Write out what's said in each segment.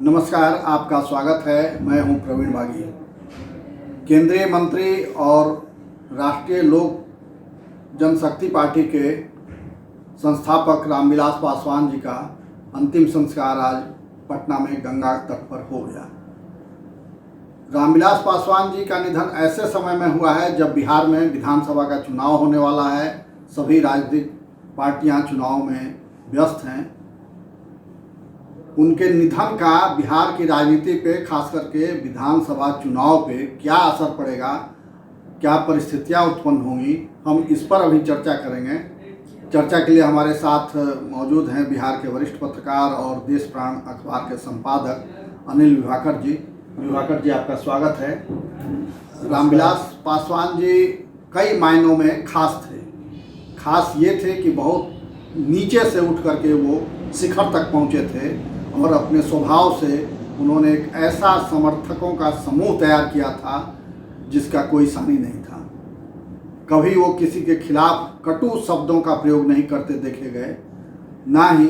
नमस्कार, आपका स्वागत है। मैं हूं प्रवीण बागी। केंद्रीय मंत्री और राष्ट्रीय लोक जनशक्ति पार्टी के संस्थापक रामविलास पासवान जी का अंतिम संस्कार आज पटना में गंगा तट पर हो गया। रामविलास पासवान जी का निधन ऐसे समय में हुआ है जब बिहार में विधानसभा का चुनाव होने वाला है। सभी राजनीतिक पार्टियां चुनाव में व्यस्त हैं। उनके निधन का बिहार की राजनीति पे, खास करके विधानसभा चुनाव पे क्या असर पड़ेगा, क्या परिस्थितियां उत्पन्न होंगी, हम इस पर अभी चर्चा करेंगे। चर्चा के लिए हमारे साथ मौजूद हैं बिहार के वरिष्ठ पत्रकार और देश प्राण अखबार के संपादक अनिल विभाकर जी। विभाकर जी, आपका स्वागत है। रामविलास पासवान जी कई मायनों में खास थे। खास ये थे कि बहुत नीचे से उठ करके वो शिखर तक पहुँचे थे और अपने स्वभाव से उन्होंने एक ऐसा समर्थकों का समूह तैयार किया था जिसका कोई सानी नहीं था। कभी वो किसी के खिलाफ कटु शब्दों का प्रयोग नहीं करते देखे गए, ना ही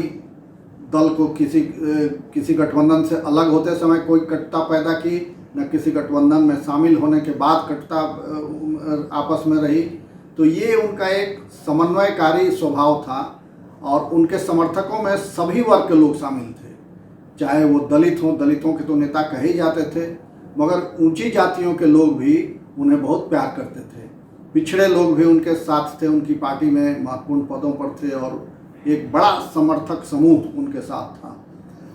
दल को किसी गठबंधन से अलग होते समय कोई कटुता पैदा की, न किसी गठबंधन में शामिल होने के बाद कटुता आपस में रही। तो ये उनका एक समन्वयकारी स्वभाव था और उनके समर्थकों में सभी वर्ग के लोग शामिल थे, चाहे वो दलित हों। दलितों के तो नेता कहे जाते थे, मगर ऊंची जातियों के लोग भी उन्हें बहुत प्यार करते थे। पिछड़े लोग भी उनके साथ थे, उनकी पार्टी में महत्वपूर्ण पदों पर थे और एक बड़ा समर्थक समूह उनके साथ था।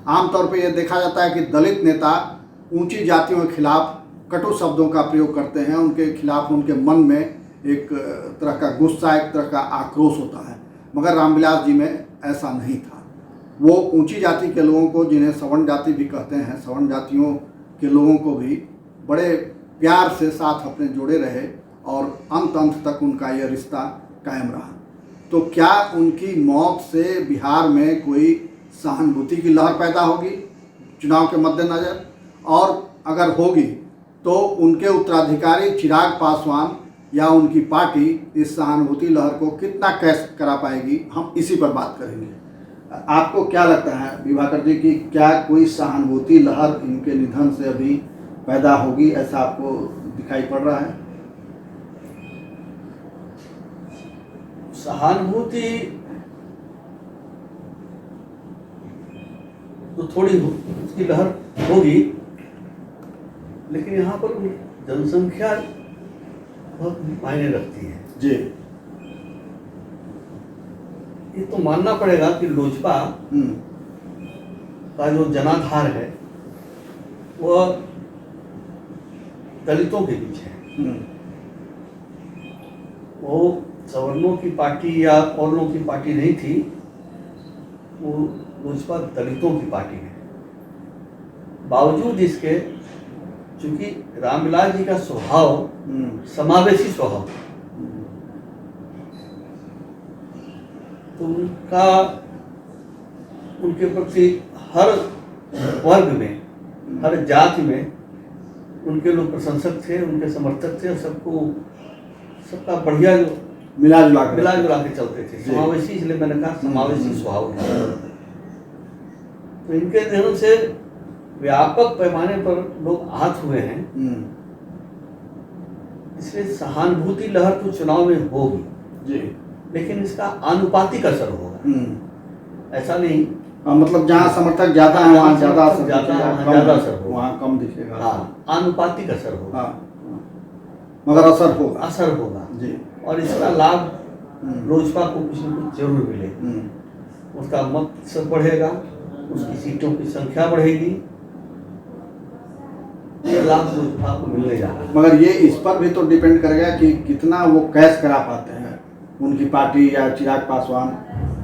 आमतौर पर यह देखा जाता है कि दलित नेता ऊंची जातियों के खिलाफ कटु शब्दों का प्रयोग करते हैं। उनके खिलाफ उनके मन में एक तरह का गुस्सा, एक तरह का आक्रोश होता है, मगर रामविलास जी में ऐसा नहीं था। वो ऊंची जाति के लोगों को, जिन्हें सवर्ण जाति भी कहते हैं, सवर्ण जातियों के लोगों को भी बड़े प्यार से साथ अपने जोड़े रहे और अंत तक उनका यह रिश्ता कायम रहा। तो क्या उनकी मौत से बिहार में कोई सहानुभूति की लहर पैदा होगी चुनाव के मद्देनज़र? और अगर होगी तो उनके उत्तराधिकारी चिराग पासवान या उनकी पार्टी इस सहानुभूति लहर को कितना कैश करा पाएगी, हम इसी पर बात करेंगे। आपको क्या लगता है विभाकर जी कि क्या कोई सहानुभूति लहर इनके निधन से अभी पैदा होगी, ऐसा आपको दिखाई पड़ रहा है? सहानुभूति तो थोड़ी उसकी लहर होगी, लेकिन यहाँ पर जनसंख्या बहुत मायने रखती है जी। ये तो मानना पड़ेगा कि लोजपा का जो जनाधार है वह दलितों के बीच है। वो सवर्णों की पार्टी या और लोगों की पार्टी नहीं थी, वो लोजपा दलितों की पार्टी है। बावजूद इसके, चूंकि रामविलास जी का स्वभाव समावेशी स्वभाव, तो उनके प्रति हर वर्ग में, हर जाति में उनके लोग प्रशंसक थे, उनके समर्थक थे। सबका बढ़िया जो मिला जुला के चलते थे, समावेशी। इसलिए मैंने कहा समावेशी स्वभाव है। तो इनके निधन से व्यापक पैमाने पर लोग आहत हुए हैं। इसलिए सहानुभूति लहर तो चुनाव में होगी जी, लेकिन इसका आनुपातिक असर होगा। ऐसा नहीं मतलब जहाँ समर्थक ज्यादा है वहाँ ज्यादा असर होगा, वहाँ कम दिखेगा। हाँ, आनुपातिक असर होगा। मगर असर होगा जी। और इसका लाभ लोजपा को कुछ न कुछ जरूर मिले। उसका मत बढ़ेगा, उसकी सीटों की संख्या बढ़ेगी, ये लाभ लोजपा को मिलने जा रहा है। मगर ये इस पर भी तो डिपेंड करेगा कि कितना वो कैश करा पाते हैं, उनकी पार्टी या चिराग पासवान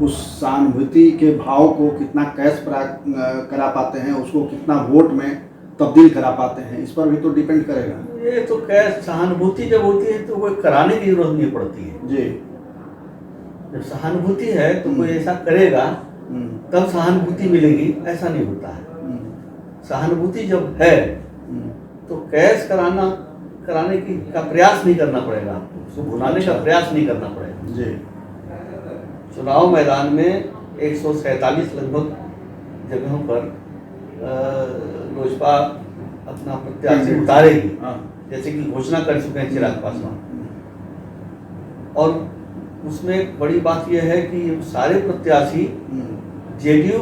उस सहानुभूति के भाव को कितना कैश करा पाते हैं, उसको कितना वोट में तब्दील करा पाते हैं, इस पर भी तो डिपेंड करेगा। ये तो कैश सहानुभूति जब होती है तो वो कराने की जरूरत नहीं पड़ती है जी। जब सहानुभूति है तो कोई ऐसा करेगा तब सहानुभूति मिलेगी, ऐसा नहीं होता है। सहानुभूति जब है तो कैश कराने का प्रयास नहीं करना पड़ेगा, उसको भुनाने का प्रयास नहीं करना पड़ेगा जी। चुनाव मैदान में 147 लगभग जगहों पर लोजपा अपना प्रत्याशी उतारेगी, हाँ। जैसे कि घोषणा कर चुके हैं चिराग पासवान। और उसमें एक बड़ी बात यह है कि सारे प्रत्याशी जेडीयू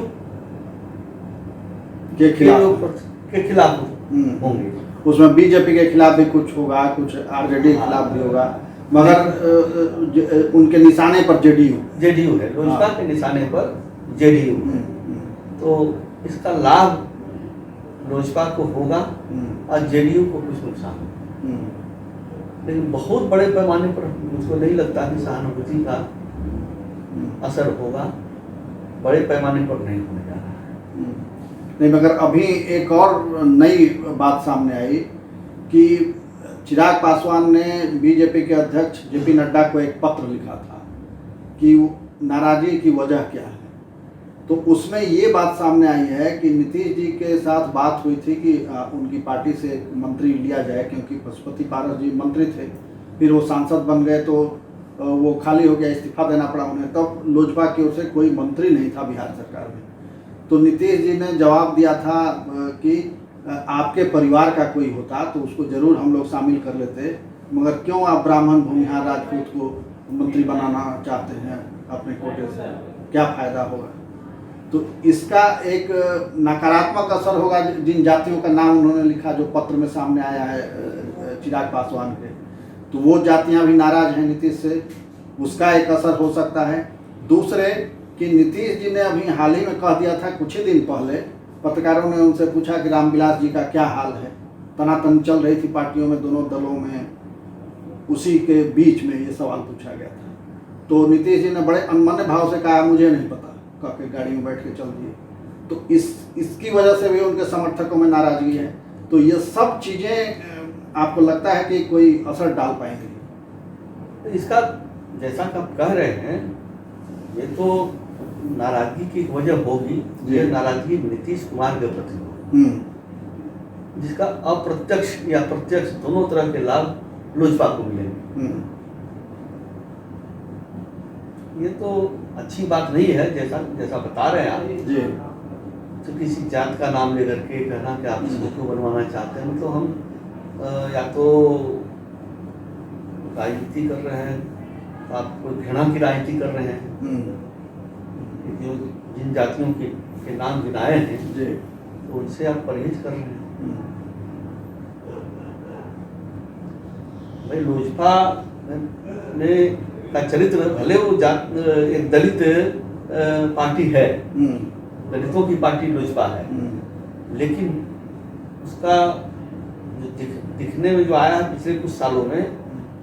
के खिलाफ के खिलाफ होंगे। उसमें बीजेपी के खिलाफ भी कुछ होगा, कुछ आरजेडी के खिलाफ भी होगा, मगर उनके निशाने पर जेडीयू है, लोजपा के निशाने पर जेडीयू। तो इसका लाभ लोजपा को होगा और जेडीयू को कुछ नुकसान होगा। लेकिन बहुत बड़े पैमाने पर मुझको नहीं लगता कि सहानुभूति का असर होगा, बड़े पैमाने पर नहीं होने जा रहा है। नहीं, मगर अभी एक और नई बात सामने आई कि चिराग पासवान ने बीजेपी के अध्यक्ष जेपी नड्डा को एक पत्र लिखा था कि नाराजगी की वजह क्या है। तो उसमें ये बात सामने आई है कि नीतीश जी के साथ बात हुई थी कि उनकी पार्टी से मंत्री लिया जाए, क्योंकि पशुपति पारस जी मंत्री थे, फिर वो सांसद बन गए तो वो खाली हो गया, इस्तीफा देना पड़ा उन्हें। तब लोजपा की ओर से कोई मंत्री नहीं था बिहार सरकार में। तो नीतीश जी ने जवाब दिया था कि आपके परिवार का कोई होता तो उसको जरूर हम लोग शामिल कर लेते, मगर क्यों आप ब्राह्मण भूमिहार राजपूत को मंत्री बनाना चाहते हैं अपने कोटे से, क्या फायदा होगा। तो इसका एक नकारात्मक असर होगा जिन जातियों का नाम उन्होंने लिखा जो पत्र में सामने आया है चिराग पासवान के, तो वो जातियां भी नाराज हैं नीतीश से, उसका एक असर हो सकता है। दूसरे कि नीतीश जी ने अभी हाल ही में कह दिया था, कुछ ही दिन पहले पत्रकारों ने उनसे पूछा कि रामविलास जी का क्या हाल है, तनातनी चल रही थी पार्टियों में, दोनों दलों में, उसी के बीच में ये सवाल पूछा गया था। तो नीतीश जी ने बड़े अनमने भाव से कहा मुझे नहीं पता, कह के गाड़ी में बैठ के चल दिए। तो इसकी वजह से भी उनके समर्थकों में नाराजगी है। तो ये सब चीज़ें आपको लगता है कि कोई असर डाल पाएंगी? इसका जैसा कि आप कह रहे हैं, ये तो नाराजगी की वजह होगी, ये नाराजगी नीतीश कुमार के प्रति होगी, जिसका अप्रत्यक्ष या प्रत्यक्ष दोनों तरह के लाभ लोजपा को मिलेंगे। ये तो अच्छी बात नहीं है, जैसा बता रहे हैं आप। तो किसी जात का नाम लेकर के कहना कि आप इसको क्यों बनवाना चाहते हैं, तो हम या तो राजनीति कर रहे हैं, आप कोई घृणा की राजनीति कर रहे हैं। जो जिन जातियों के नाम गिनाए हैं तो उनसे आप परहेज कर रहे हैं। भाई लोजपा ने का चरित्र, भले वो एक दलित पार्टी है, दलितों की पार्टी लोजपा है, लेकिन उसका जो दिखने में जो आया है पिछले कुछ सालों में,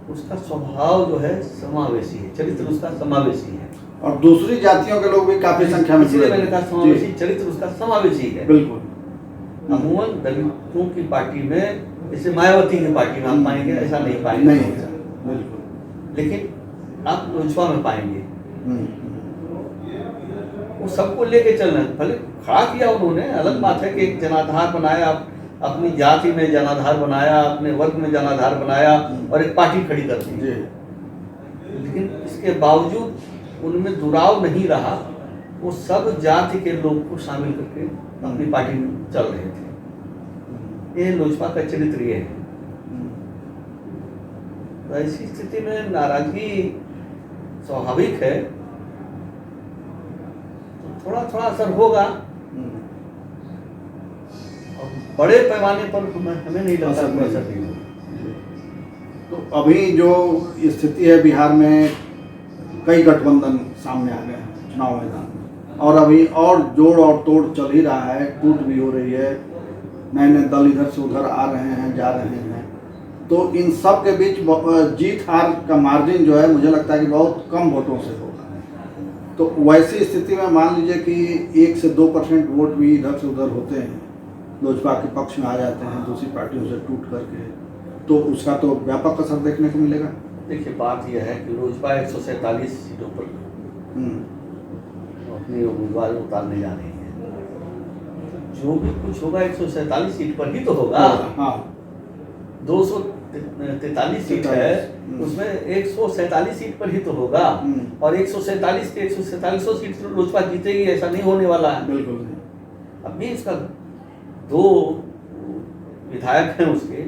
उसका स्वभाव जो है समावेशी है, चरित्र उसका समावेशी है। और दूसरी जातियों के लोग भी काफी संख्या में, इसलिए मैंने कहा समावेशी, चरित्र उसका समावेशी है। बिल्कुल। अमूमन दलितों की पार्टी में, जैसे मायावती की पार्टी में आप पाएंगे, ऐसा नहीं पाएंगे। बिल्कुल। लेकिन आप लोजपा में पाएंगे वो सबको लेके चल रहे हैं। भले खड़ा किया उन्होंने, अलग बात है कि एक जनाधार बनाया, अपनी जाति में जनाधार बनाया, अपने वर्ग में जनाधार बनाया और एक पार्टी खड़ी कर दी। लेकिन इसके बावजूद उनमें दुराव नहीं रहा, वो सब जाति के लोग को शामिल करके अपनी पार्टी में चल रहे थे। ये लोजपा का चरित्र ये है। तो ऐसी स्थिति में नाराजगी स्वाभाविक है, तो थोड़ा थोड़ा असर होगा, और बड़े पैमाने पर हमें नहीं लगता असर नहीं होगा। तो अभी जो स्थिति है बिहार में, कई गठबंधन सामने आ गए हैं चुनाव मैदान में, और अभी और जोड़ और तोड़ चल ही रहा है, टूट भी हो रही है, नए नए दल इधर से उधर आ रहे हैं, जा रहे हैं। तो इन सब के बीच जीत हार का मार्जिन जो है, मुझे लगता है कि बहुत कम वोटों से होगा। तो वैसी स्थिति में मान लीजिए कि 1 से 2% वोट भी इधर से उधर होते हैं, लोजपा के पक्ष में आ जाते हैं दूसरी पार्टियों से टूट करके, तो उसका तो व्यापक असर देखने को मिलेगा। देखिए, बात यह है कि लोजपा 147 सीटों पर अपने उम्मीदवार उतारने जा रही है। जो भी कुछ होगा 147 सीट पर ही तो होगा। हाँ, 243 सीट है, उसमें 147 सीट पर ही तो होगा, और 147 के 147 सीट तो लोजपा जीतेगी, ऐसा नहीं होने वाला है। बिल्कुल। अभी इसका 2 विधायक हैं उसके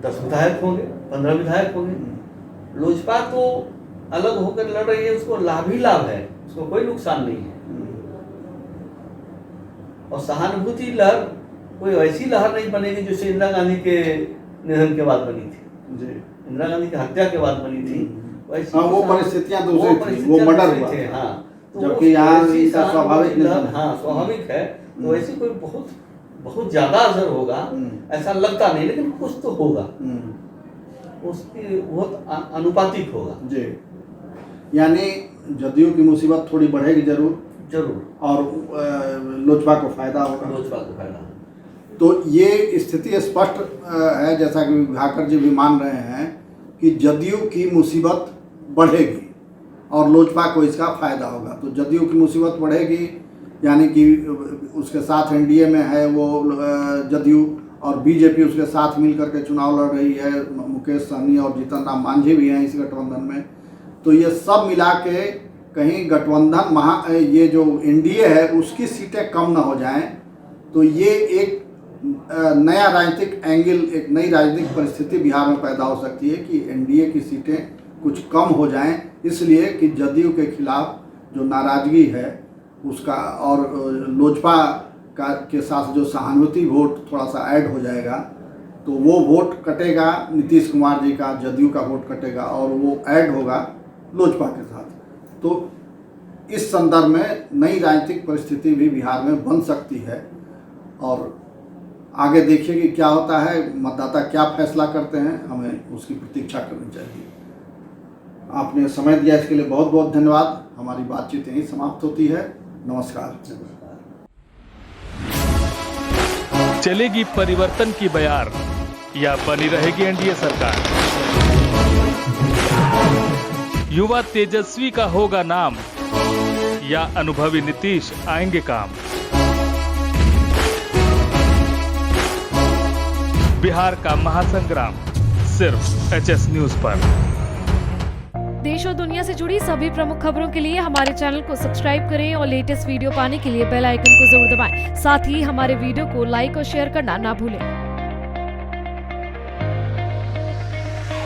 10 विधायक होंगे, 15 विधायक होंगे। लोजपा तो अलग होकर लड़ रही है, उसको लाभ ही लाभ है, उसको कोई नुकसान नहीं है। और सहानुभूति लहर कोई ऐसी लहर नहीं बनेगी जैसे इंदिरा गांधी के निधन के बाद बनी थी, जी। इंदिरा गांधी की हत्या के बाद बनी थी। हाँ, वो परिस्थितियां दूसरी थी, वो मर्डर हुआ, हाँ, तो जबकि यहाँ इसका स्वाभाविक निधन। हाँ स्वाभाविक है। तो ऐसी कोई बहुत ज्यादा असर होगा ऐसा लगता नहीं, लेकिन कुछ तो होगा, उसकी बहुत अनुपातिक होगा जी। यानी जदयू की मुसीबत थोड़ी बढ़ेगी जरूर, और लोजपा को फायदा होगा। लोजपा को फायदा। तो ये स्थिति स्पष्ट है, जैसा कि विभाकर जी भी मान रहे हैं कि जदयू की मुसीबत बढ़ेगी और लोजपा को इसका फायदा होगा। तो जदयू की मुसीबत बढ़ेगी, यानी कि उसके साथ एनडीए में है वो जदयू, और बीजेपी उसके साथ मिलकर के चुनाव लड़ रही है, मुकेश सहनी और जीतन राम मांझी भी हैं इस गठबंधन में। तो ये सब मिला के कहीं गठबंधन ये जो एनडीए है उसकी सीटें कम ना हो जाएं, तो ये एक नया राजनीतिक एंगल, एक नई राजनीतिक परिस्थिति बिहार में पैदा हो सकती है कि एनडीए की सीटें कुछ कम हो जाएं, इसलिए कि जदयू के खिलाफ जो नाराजगी है उसका, और लोजपा के साथ जो सहानुभूति वोट थोड़ा सा ऐड हो जाएगा, तो वो वोट कटेगा नीतीश कुमार जी का, जदयू का वोट कटेगा और वो ऐड होगा लोजपा के साथ। तो इस संदर्भ में नई राजनीतिक परिस्थिति भी बिहार में बन सकती है, और आगे देखिए कि क्या होता है, मतदाता क्या फैसला करते हैं, हमें उसकी प्रतीक्षा करनी चाहिए। आपने समय दिया इसके लिए बहुत बहुत धन्यवाद। हमारी बातचीत यहीं समाप्त होती है। नमस्कार। चलेगी परिवर्तन की बयार या बनी रहेगी एनडीए सरकार? युवा तेजस्वी का होगा नाम या अनुभवी नीतीश आएंगे काम? बिहार का महासंग्राम सिर्फ एचएस न्यूज पर। देश और दुनिया से जुड़ी सभी प्रमुख खबरों के लिए हमारे चैनल को सब्सक्राइब करें और लेटेस्ट वीडियो पाने के लिए बेल आइकन को जरूर दबाएं। साथ ही हमारे वीडियो को लाइक और शेयर करना ना भूलें।